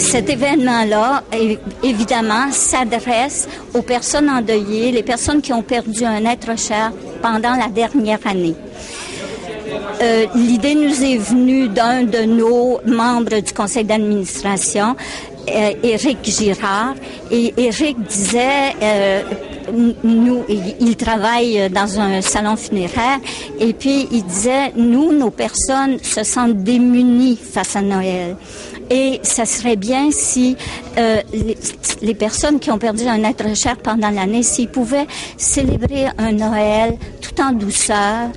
cet événement-là, évidemment, s'adresse aux personnes endeuillées, les personnes qui ont perdu un être cher pendant la dernière année. L'idée nous est venue d'un de nos membres du conseil d'administration, Éric Girard, et Éric disait, il travaille dans un salon funéraire, et puis il disait, nos personnes se sentent démunies face à Noël. Et ça serait bien si les personnes qui ont perdu un être cher pendant l'année, s'ils pouvaient célébrer un Noël tout en douceur,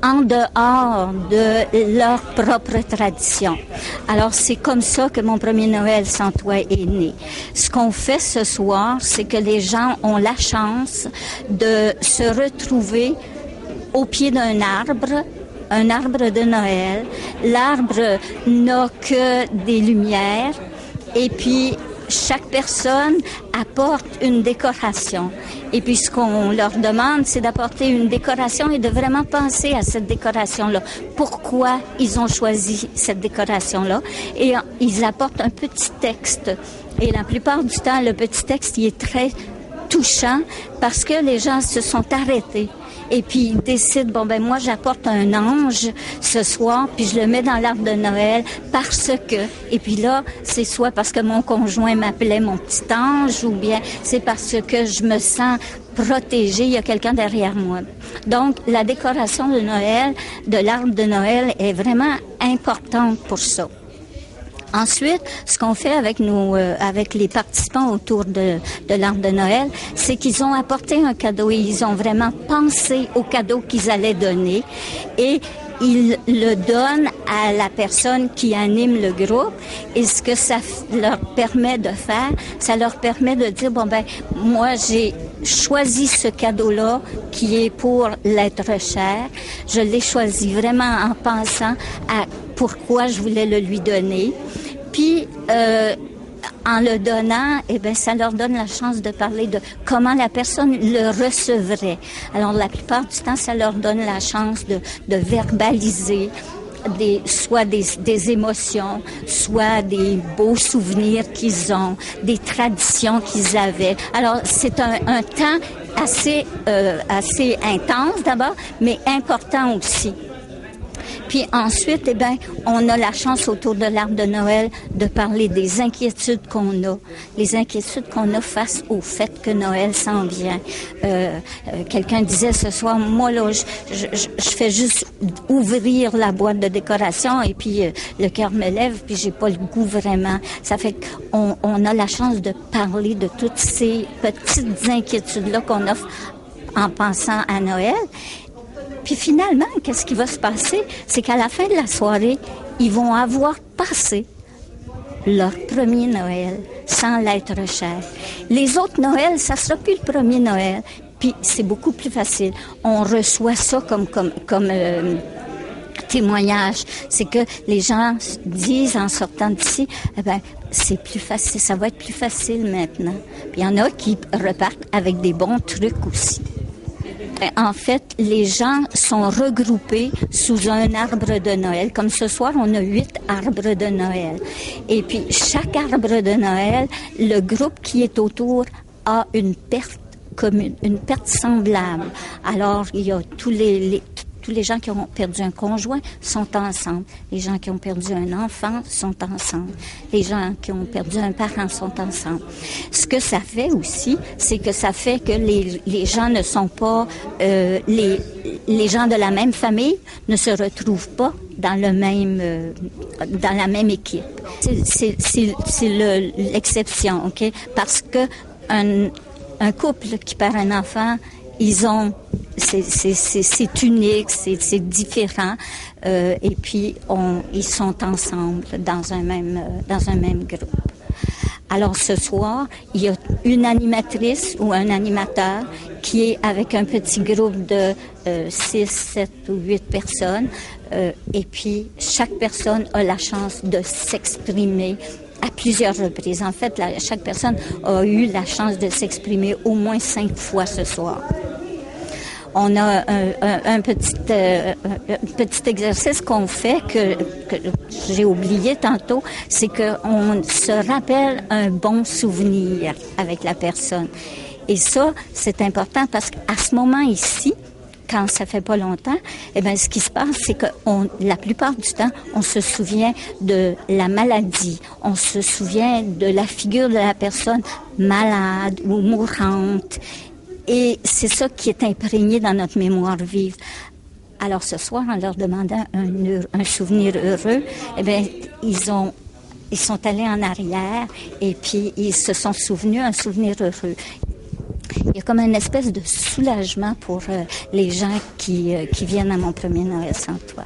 en dehors de leur propre tradition. Alors, c'est comme ça que mon premier Noël sans toi est né. Ce qu'on fait ce soir, c'est que les gens ont la chance de se retrouver au pied d'un arbre de Noël. L'arbre n'a que des lumières et puis chaque personne apporte une décoration. Et puis, ce qu'on leur demande, c'est d'apporter une décoration et de vraiment penser à cette décoration-là. Pourquoi ils ont choisi cette décoration-là? Et ils apportent un petit texte. Et la plupart du temps, le petit texte, il est très touchant parce que les gens se sont arrêtés. Et puis, ils décident, moi, j'apporte un ange ce soir, puis je le mets dans l'arbre de Noël parce que... Et puis là, c'est soit parce que mon conjoint m'appelait mon petit ange, ou bien c'est parce que je me sens protégée, il y a quelqu'un derrière moi. Donc, la décoration de Noël, de l'arbre de Noël, est vraiment importante pour ça. Ensuite, ce qu'on fait avec avec les participants autour de l'arbre de Noël, c'est qu'ils ont apporté un cadeau et ils ont vraiment pensé au cadeau qu'ils allaient donner et ils le donnent à la personne qui anime le groupe. Et ce que ça leur permet de faire, ça leur permet de dire, moi, j'ai choisi ce cadeau-là qui est pour l'être cher. Je l'ai choisi vraiment en pensant à pourquoi je voulais le lui donner. Puis, en le donnant, ça leur donne la chance de parler de comment la personne le recevrait. Alors, la plupart du temps, ça leur donne la chance de verbaliser soit des émotions, soit des beaux souvenirs qu'ils ont, des traditions qu'ils avaient. Alors, c'est un temps assez intense d'abord, mais important aussi. Puis ensuite, on a la chance autour de l'arbre de Noël de parler des inquiétudes qu'on a. Les inquiétudes qu'on a face au fait que Noël s'en vient. Quelqu'un disait ce soir, moi là, je fais juste ouvrir la boîte de décoration et puis le cœur me lève puis j'ai pas le goût vraiment. Ça fait qu'on a la chance de parler de toutes ces petites inquiétudes-là qu'on a en pensant à Noël. Puis finalement, qu'est-ce qui va se passer? C'est qu'à la fin de la soirée, ils vont avoir passé leur premier Noël sans l'être cher. Les autres Noëls, ça sera plus le premier Noël. Puis c'est beaucoup plus facile. On reçoit ça comme témoignage. C'est que les gens disent en sortant d'ici, c'est plus facile, ça va être plus facile maintenant. Puis il y en a qui repartent avec des bons trucs aussi. En fait, les gens sont regroupés sous un arbre de Noël. Comme ce soir, on a 8 arbres de Noël. Et puis, chaque arbre de Noël, le groupe qui est autour a une perte commune, une perte semblable. Alors, il y a tous les gens qui ont perdu un conjoint sont ensemble. Les gens qui ont perdu un enfant sont ensemble. Les gens qui ont perdu un parent sont ensemble. Ce que ça fait aussi, c'est que ça fait que les gens ne sont pas... les gens de la même famille ne se retrouvent pas dans la même équipe. C'est l'exception, OK? Parce que un couple qui perd un enfant, c'est unique, c'est différent, et puis ils sont ensemble dans un même groupe. Alors ce soir, il y a une animatrice ou un animateur qui est avec un petit groupe de 6, 7 ou 8 personnes, et puis chaque personne a la chance de s'exprimer à plusieurs reprises. En fait, chaque personne a eu la chance de s'exprimer au moins 5 fois ce soir. on a un petit exercice qu'on fait que j'ai oublié tantôt, c'est qu'on se rappelle un bon souvenir avec la personne. Et ça, c'est important parce qu'à ce moment ici, quand ça fait pas longtemps, ce qui se passe, c'est que la plupart du temps, on se souvient de la maladie, on se souvient de la figure de la personne malade ou mourante. Et c'est ça qui est imprégné dans notre mémoire vive. Alors ce soir, en leur demandant un souvenir heureux, ils sont allés en arrière et puis ils se sont souvenus un souvenir heureux. Il y a comme une espèce de soulagement pour les gens qui viennent à mon premier Noël sans toi.